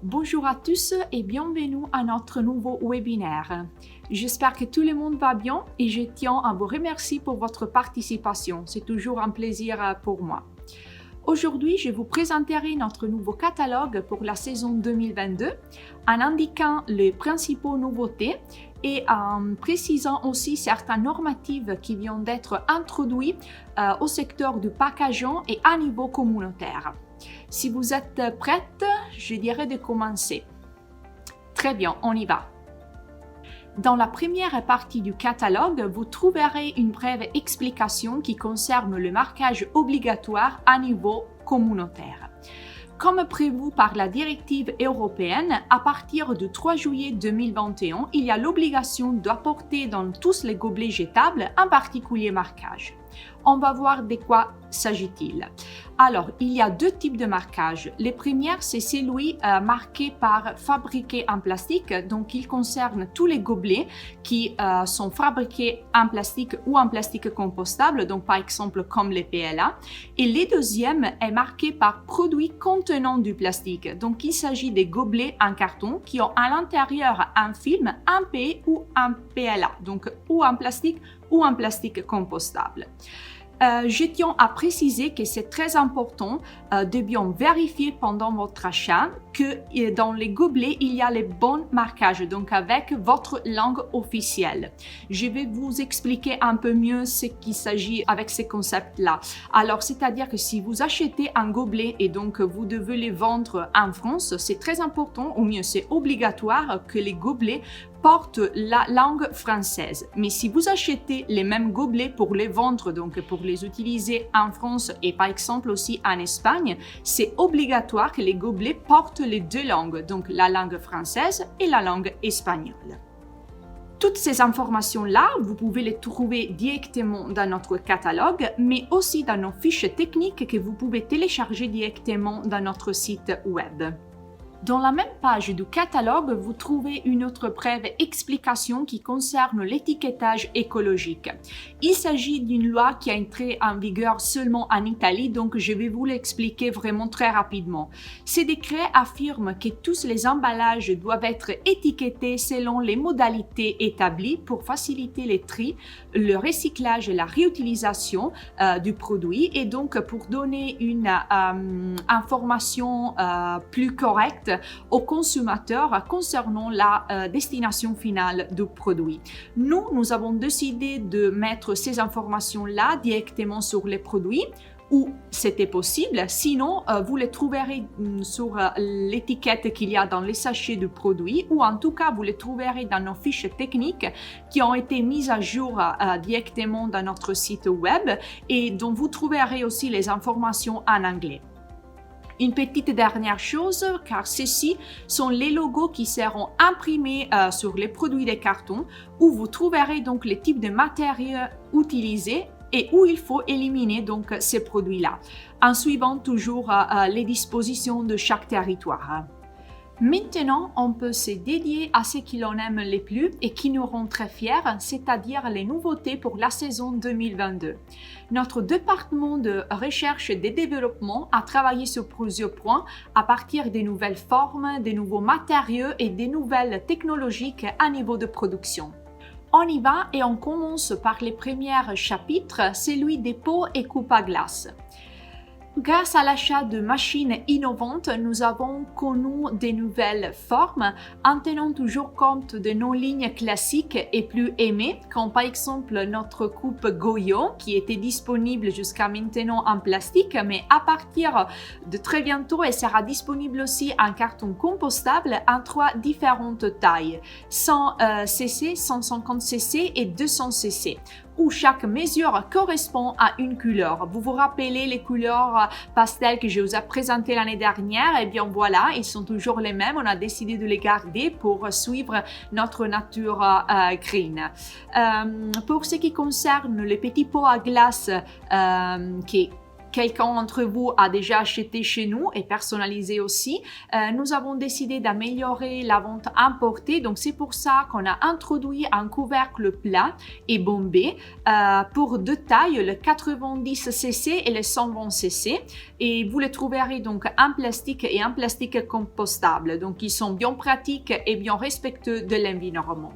Bonjour à tous et bienvenue à notre nouveau webinaire. J'espère que tout le monde va bien et je tiens à vous remercier pour votre participation. C'est toujours un plaisir pour moi. Aujourd'hui, je vous présenterai notre nouveau catalogue pour la saison 2022 en indiquant les principales nouveautés et en précisant aussi certaines normatives qui viennent d'être introduites au secteur du packaging et à niveau communautaire. Si vous êtes prête, je dirais de commencer. Très bien, on y va. Dans la première partie du catalogue, vous trouverez une brève explication qui concerne le marquage obligatoire à niveau communautaire. Comme prévu par la directive européenne, à partir du 3 juillet 2021, il y a l'obligation d'apporter dans tous les gobelets jetables un particulier marquage. On va voir de quoi s'agit-il. Alors, il y a deux types de marquage. Le premier, c'est celui marqué par fabriqué en plastique. Donc, il concerne tous les gobelets qui sont fabriqués en plastique ou en plastique compostable. Donc, par exemple, comme les PLA. Et le deuxième est marqué par produit contenant du plastique. Donc, il s'agit des gobelets en carton qui ont à l'intérieur un film, un PE ou un PLA. Donc, ou en plastique ou en plastique compostable. Je tiens à préciser que c'est très important de bien vérifier pendant votre achat que dans les gobelets, il y a les bons marquages, donc avec votre langue officielle. Je vais vous expliquer un peu mieux ce qu'il s'agit avec ces concepts-là. Alors, c'est-à-dire que si vous achetez un gobelet et donc vous devez les vendre en France, c'est très important, ou mieux, c'est obligatoire que les gobelets portent la langue française. Mais si vous achetez les mêmes gobelets pour les vendre, donc pour les utiliser en France et par exemple aussi en Espagne, c'est obligatoire que les gobelets portent les deux langues, donc la langue française et la langue espagnole. Toutes ces informations-là, vous pouvez les trouver directement dans notre catalogue, mais aussi dans nos fiches techniques que vous pouvez télécharger directement dans notre site web. Dans la même page du catalogue, vous trouvez une autre brève explication qui concerne l'étiquetage écologique. Il s'agit d'une loi qui a entré en vigueur seulement en Italie, donc je vais vous l'expliquer vraiment très rapidement. Ce décret affirme que tous les emballages doivent être étiquetés selon les modalités établies pour faciliter les tri, le recyclage et la réutilisation du produit et donc pour donner une information plus correcte aux consommateurs concernant la destination finale du produit. Nous avons décidé de mettre ces informations-là directement sur les produits où c'était possible. Sinon, vous les trouverez sur l'étiquette qu'il y a dans les sachets du produit ou en tout cas, vous les trouverez dans nos fiches techniques qui ont été mises à jour directement dans notre site web et dont vous trouverez aussi les informations en anglais. Une petite dernière chose, car ceux-ci sont les logos qui seront imprimés sur les produits de carton, où vous trouverez donc les types de matériaux utilisés et où il faut éliminer donc ces produits-là, en suivant toujours les dispositions de chaque territoire. Maintenant, on peut se dédier à ce qui l'on aime le plus et qui nous rend très fiers, c'est-à-dire les nouveautés pour la saison 2022. Notre département de recherche et de développement a travaillé sur plusieurs points à partir des nouvelles formes, des nouveaux matériaux et des nouvelles technologies à niveau de production. On y va et on commence par les premiers chapitres, celui des pots et coupes à glace. Grâce à l'achat de machines innovantes, nous avons connu de nouvelles formes en tenant toujours compte de nos lignes classiques et plus aimées, comme par exemple notre coupe Goyo qui était disponible jusqu'à maintenant en plastique, mais à partir de très bientôt, elle sera disponible aussi en carton compostable en 3 différentes tailles, 100 cc, 150 cc et 200 cc. Où chaque mesure correspond à une couleur. Vous vous rappelez les couleurs pastel que je vous ai présentées l'année dernière? Eh bien voilà, ils sont toujours les mêmes. On a décidé de les garder pour suivre notre nature green. Pour ce qui concerne les petits pots à glace qui quelqu'un d'entre vous a déjà acheté chez nous et personnalisé aussi, nous avons décidé d'améliorer la vente importée. Donc, c'est pour ça qu'on a introduit un couvercle plat et bombé pour deux tailles, le 90 cc et le 120 cc. Et vous les trouverez donc en plastique et en plastique compostable. Donc, ils sont bien pratiques et bien respectueux de l'environnement.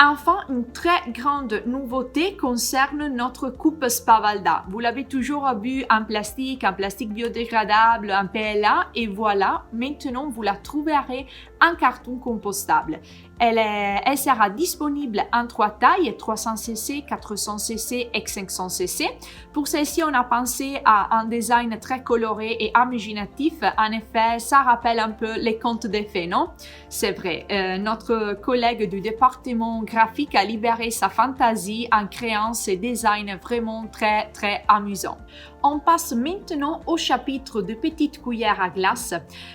Enfin, une très grande nouveauté concerne notre coupe Spavalda. Vous l'avez toujours vu en plastique biodégradable, en PLA, et voilà, maintenant vous la trouverez en carton compostable. Elle sera disponible en trois tailles, 300 cc, 400 cc et 500 cc. Pour celle-ci, on a pensé à un design très coloré et imaginatif. En effet, ça rappelle un peu les contes de fées, non? C'est vrai, notre collègue du département graphique a libéré sa fantaisie en créant ces designs vraiment très amusants. On passe maintenant au chapitre de petites cuillères à glace.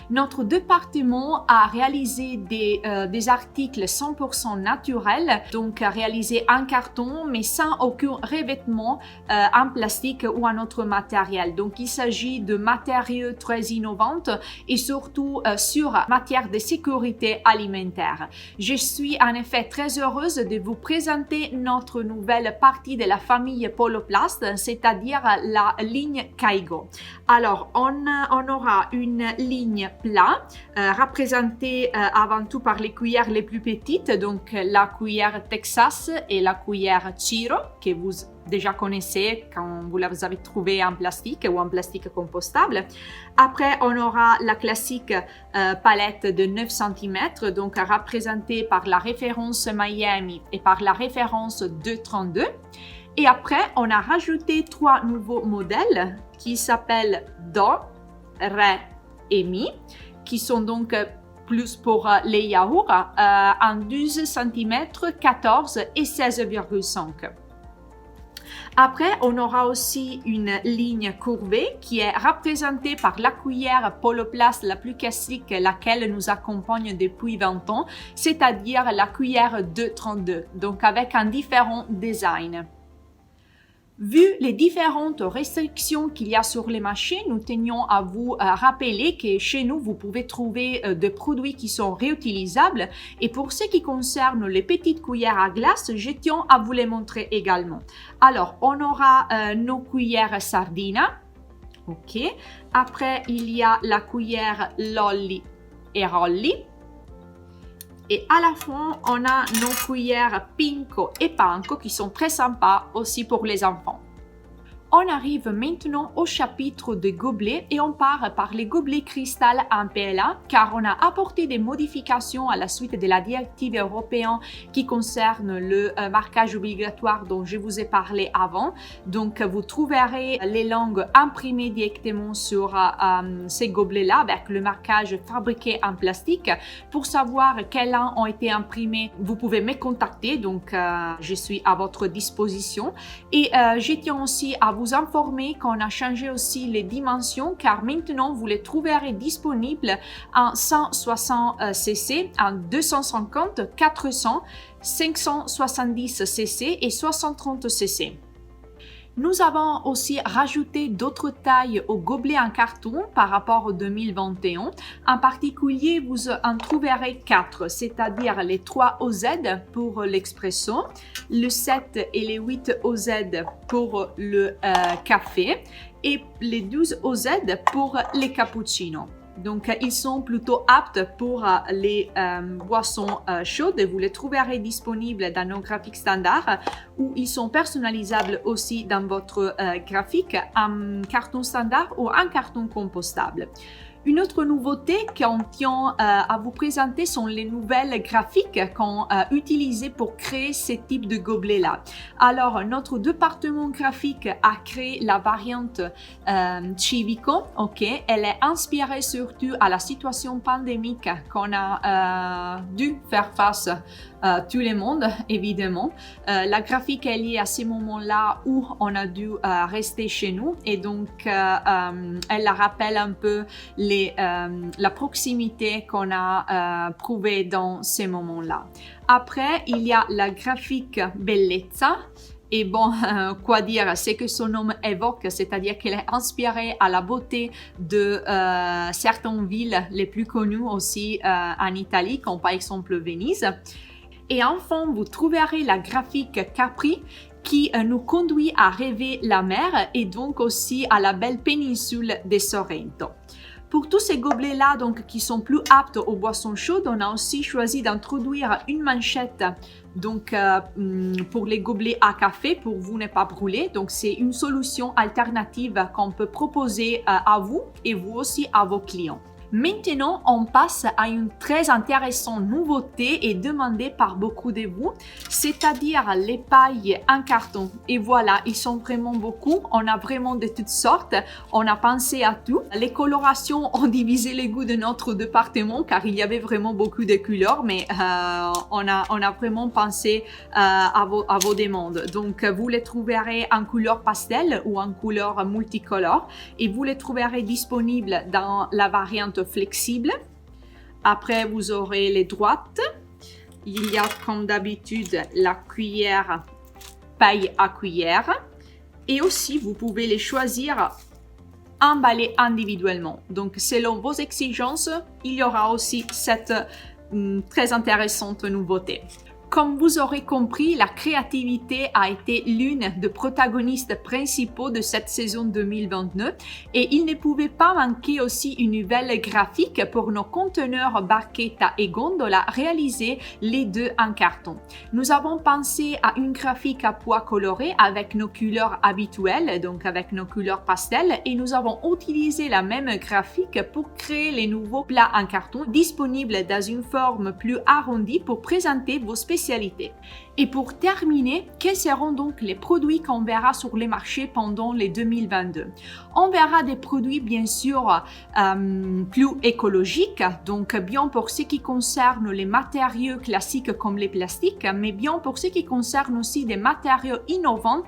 Notre département a réalisé des articles 100% naturels, donc réalisés en carton, mais sans aucun revêtement en plastique ou en autre matériel. Donc, il s'agit de matériaux très innovants et surtout sur matière de sécurité alimentaire. Je suis en effet très heureuse de vous présenter notre nouvelle partie de la famille Poloplast, c'est-à-dire la ligne Kaigo. Alors, on aura une ligne plat représentée avant tout par les cuillères les plus petites, donc la cuillère Texas et la cuillère Ciro, que vous déjà connaissez quand vous les avez trouvées en plastique ou en plastique compostable. Après, on aura la classique palette de 9 cm, donc représentée par la référence Miami et par la référence 232. Et après, on a rajouté 3 nouveaux modèles qui s'appellent Do, Ré et Mi, qui sont donc plus pour les yaourts en 12 cm, 14 et 16,5. Après, on aura aussi une ligne courbée qui est représentée par la cuillère Poloplast la plus classique, laquelle nous accompagne depuis 20 ans, c'est-à-dire la cuillère 232, donc avec un différent design. Vu les différentes restrictions qu'il y a sur les marchés, nous tenions à vous rappeler que chez nous, vous pouvez trouver des produits qui sont réutilisables. Et pour ce qui concerne les petites cuillères à glace, je tiens à vous les montrer également. Alors, on aura nos cuillères Sardina. OK. Après, il y a la cuillère Lolli et Rolli. Et à la fin, on a nos cuillères Pinco et Panko qui sont très sympas aussi pour les enfants. On arrive maintenant au chapitre des gobelets et on part par les gobelets cristal en PLA car on a apporté des modifications à la suite de la directive européenne qui concerne le marquage obligatoire dont je vous ai parlé avant. Donc, vous trouverez les langues imprimées directement sur ces gobelets-là avec le marquage fabriqué en plastique. Pour savoir quelles langues ont été imprimées, vous pouvez me contacter. Donc, je suis à votre disposition. Et je tiens aussi à vous informer qu'on a changé aussi les dimensions car maintenant vous les trouverez disponibles en 160 cc, en 250, 400, 570 cc et 630 cc. Nous avons aussi rajouté d'autres tailles aux gobelets en carton par rapport au 2021. En particulier, vous en trouverez 4, c'est-à-dire les 3 OZ pour l'expresso, le 7 et les 8 OZ pour le café et les 12 OZ pour les cappuccinos. Donc, ils sont plutôt aptes pour les boissons chaudes. Vous les trouverez disponibles dans nos graphiques standards ou ils sont personnalisables aussi dans votre graphique en carton standard ou en carton compostable. Une autre nouveauté qu'on tient à vous présenter sont les nouvelles graphiques qu'on a utilisées pour créer ce type de gobelet-là. Alors, notre département graphique a créé la variante Civico. Okay. Elle est inspirée surtout à la situation pandémique qu'on a dû faire face tout le monde, évidemment. La graphique est liée à ces moments-là où on a dû rester chez nous et donc elle rappelle un peu la proximité qu'on a prouvée dans ces moments-là. Après, il y a la graphique Bellezza Et bon, quoi dire, c'est que son nom évoque, c'est-à-dire qu'elle est inspirée à la beauté de certaines villes les plus connues aussi en Italie, comme par exemple Venise. Et enfin, vous trouverez la graphique Capri qui nous conduit à rêver la mer et donc aussi à la belle péninsule de Sorrento. Pour tous ces gobelets-là, donc, qui sont plus aptes aux boissons chaudes, on a aussi choisi d'introduire une manchette donc, pour les gobelets à café pour vous ne pas brûler. Donc, c'est une solution alternative qu'on peut proposer à vous et vous aussi à vos clients. Maintenant, on passe à une très intéressante nouveauté et demandée par beaucoup de vous, c'est-à-dire les pailles en carton. Et voilà, ils sont vraiment beaucoup. On a vraiment de toutes sortes. On a pensé à tout. Les colorations ont divisé les goûts de notre département car il y avait vraiment beaucoup de couleurs, mais on a vraiment pensé à vos demandes. Donc, vous les trouverez en couleur pastel ou en couleur multicolore et vous les trouverez disponibles dans la variante flexible. Après, vous aurez les droites. Il y a comme d'habitude la cuillère, paille à cuillère. Et aussi, vous pouvez les choisir emballés individuellement. Donc, selon vos exigences, il y aura aussi cette très intéressante nouveauté. Comme vous aurez compris, la créativité a été l'une des protagonistes principaux de cette saison 2022 et il ne pouvait pas manquer aussi une nouvelle graphique pour nos conteneurs barquetta et gondola réalisés les deux en carton. Nous avons pensé à une graphique à pois coloré avec nos couleurs habituelles, donc avec nos couleurs pastel, et nous avons utilisé la même graphique pour créer les nouveaux plats en carton disponibles dans une forme plus arrondie pour présenter vos spécialités. Et pour terminer, quels seront donc les produits qu'on verra sur les marchés pendant les 2022? On verra des produits bien sûr plus écologiques, donc bien pour ce qui concerne les matériaux classiques comme les plastiques, mais bien pour ce qui concerne aussi des matériaux innovants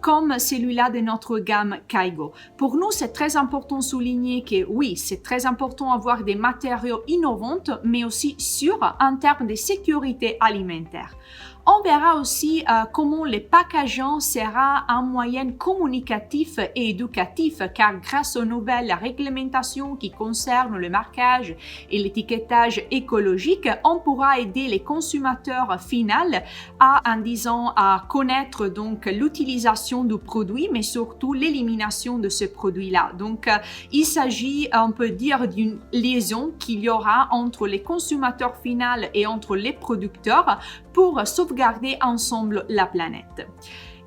comme celui-là de notre gamme Kaigo. Pour nous, c'est très important de souligner que oui, c'est très important d'avoir des matériaux innovants, mais aussi sûrs en termes de sécurité alimentaire. On verra aussi comment le packaging sera un moyen communicatif et éducatif car grâce aux nouvelles réglementations qui concernent le marquage et l'étiquetage écologique, on pourra aider les consommateurs finaux à connaître donc l'utilisation du produit mais surtout l'élimination de ce produit-là. Donc il s'agit, on peut dire, d'une liaison qu'il y aura entre les consommateurs finaux et entre les producteurs pour sauvegarder ensemble la planète.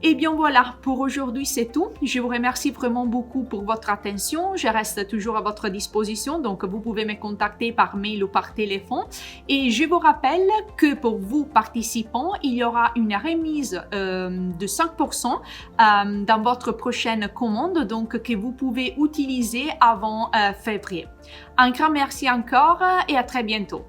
Et bien voilà, pour aujourd'hui c'est tout. Je vous remercie vraiment beaucoup pour votre attention. Je reste toujours à votre disposition, donc vous pouvez me contacter par mail ou par téléphone. Et je vous rappelle que pour vous participants, il y aura une remise de 5% dans votre prochaine commande, donc que vous pouvez utiliser avant février. Un grand merci encore et à très bientôt.